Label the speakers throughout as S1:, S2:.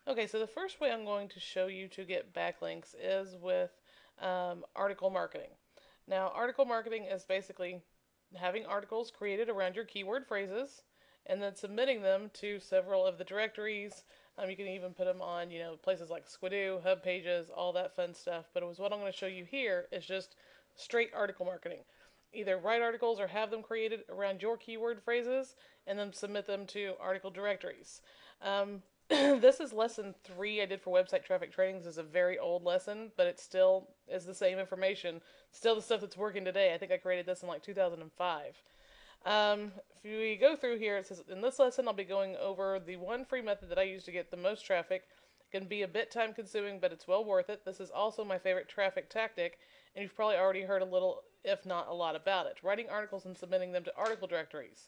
S1: Okay, so the first way I'm going to show you to get backlinks is with article marketing. Now, article marketing is basically having articles created around your keyword phrases and then submitting them to several of the directories. You can even put them on, places like Squidoo, Hub Pages, all that fun stuff. But it was what I'm going to show you here is just straight article marketing. Either write articles or have them created around your keyword phrases and then submit them to article directories. This is lesson 3 I did for website traffic training. This is a very old lesson, but it still is the same information. Still the stuff that's working today. I think I created this in like 2005. If we go through here, it says in this lesson I'll be going over the one free method that I use to get the most traffic. It can be a bit time consuming, but it's well worth it. This is also my favorite traffic tactic, and you've probably already heard a little, if not a lot, about it. Writing articles and submitting them to article directories.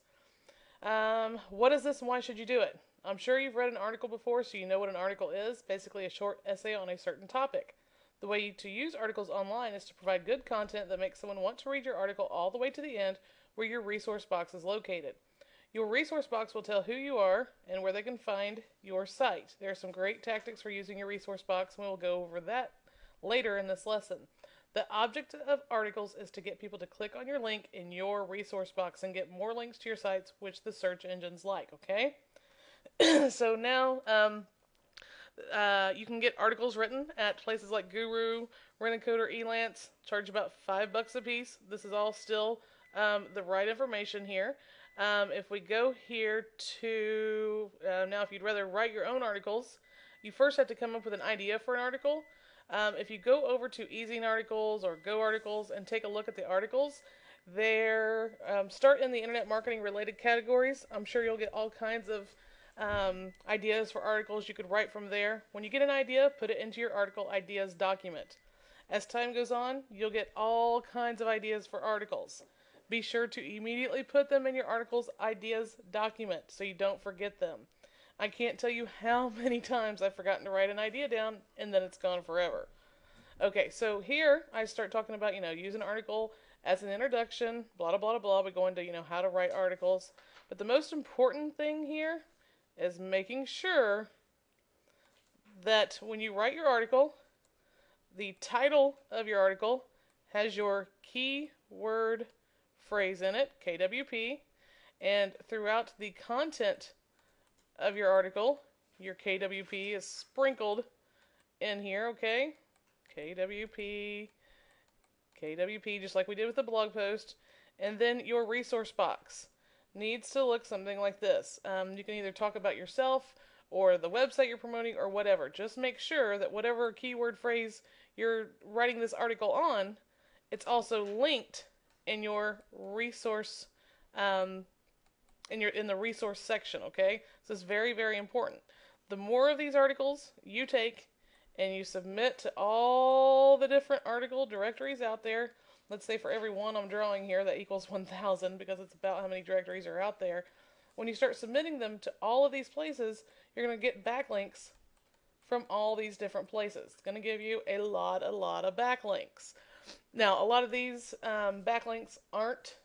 S1: What is this and why should you do it? I'm sure you've read an article before, so you know what an article is. Basically, a short essay on a certain topic. The way to use articles online is to provide good content that makes someone want to read your article all the way to the end where your resource box is located. Your resource box will tell who you are and where they can find your site. There are some great tactics for using your resource box, and we will go over that later in this lesson. The object of articles is to get people to click on your link in your resource box and get more links to your sites, which the search engines like, okay? So now you can get articles written at places like Guru, Rent-A-Code, or Elance. Charge about $5 a piece. This is all still the right information here. If we go here to now, if you'd rather write your own articles, you first have to come up with an idea for an article. If you go over to Easing Articles or Go Articles and take a look at the articles, they're start in the internet marketing related categories. I'm sure you'll get all kinds of ideas for articles you could write from there. When you get an idea, put it into your article ideas document. As time goes on, you'll get all kinds of ideas for articles. Be sure to immediately put them in your article's ideas document so you don't forget them. I can't tell you how many times I've forgotten to write an idea down and then it's gone forever. Okay, so here I start talking about, use an article as an introduction, blah, blah, blah, blah. We go into, how to write articles. But the most important thing here is making sure that when you write your article, the title of your article has your keyword phrase in it, KWP, and throughout the content of your article, your KWP is sprinkled in here, okay? KWP, KWP, just like we did with the blog post. And then your resource box needs to look something like this. You can either talk about yourself or the website you're promoting or whatever. Just make sure that whatever keyword phrase you're writing this article on, it's also linked in your resource in the resource section, okay? So it's very, very important. The more of these articles you take and you submit to all the different article directories out there, let's say for every one I'm drawing here, that equals 1,000 because it's about how many directories are out there. When you start submitting them to all of these places, you're going to get backlinks from all these different places. It's going to give you a lot of backlinks. Now, a lot of these backlinks aren't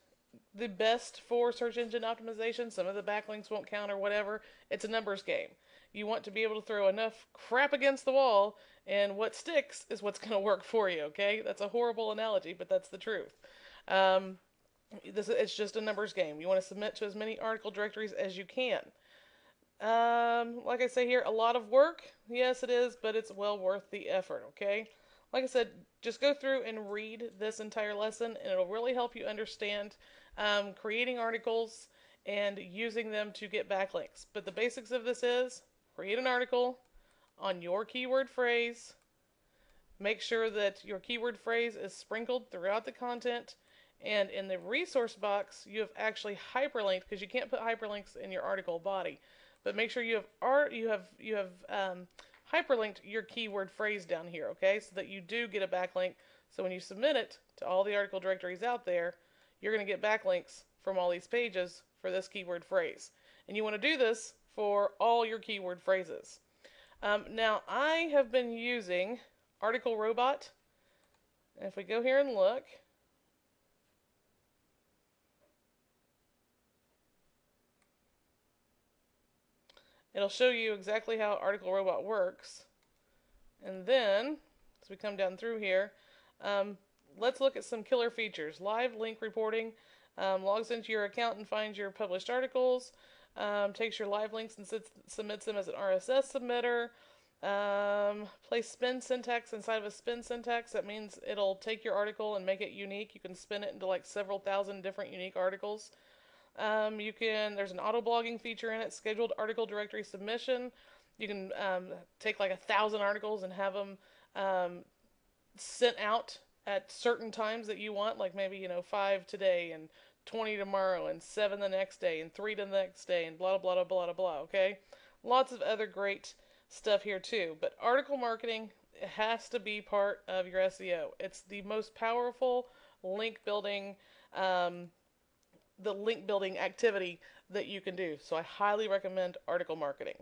S1: the best for search engine optimization. Some of the backlinks won't count or whatever. It's a numbers game. You want to be able to throw enough crap against the wall, and what sticks is what's going to work for you, okay? That's a horrible analogy, but that's the truth. It's just a numbers game. You want to submit to as many article directories as you can. Like I say here, a lot of work. Yes, it is, but it's well worth the effort, okay? Like I said, just go through and read this entire lesson, and it'll really help you understand creating articles and using them to get backlinks. But the basics of this is create an article on your keyword phrase. Make sure that your keyword phrase is sprinkled throughout the content. And in the resource box, you have actually hyperlinked, because you can't put hyperlinks in your article body. But make sure you have hyperlinked your keyword phrase down here, okay? So that you do get a backlink. So when you submit it to all the article directories out there, you're going to get backlinks from all these pages for this keyword phrase. And you want to do this for all your keyword phrases. Now, I have been using Article Robot. And if we go here and look, It'll show you exactly how Article Robot works. And then, as we come down through here, um, let's look at some killer features. Live link reporting logs into your account and finds your published articles. Takes your live links and submits them as an RSS submitter. Place spin syntax inside of a spin syntax. That means it'll take your article and make it unique. You can spin it into like several thousand different unique articles. There's an auto blogging feature in it, scheduled article directory submission. You can take like 1,000 articles and have them sent out at certain times that you want, like maybe 5 today and 20 tomorrow and 7 the next day and 3 the next day and blah blah blah blah blah blah. Okay, lots of other great stuff here too. But article marketing has to be part of your SEO. It's the most powerful link building, the link building activity that you can do. So I highly recommend article marketing.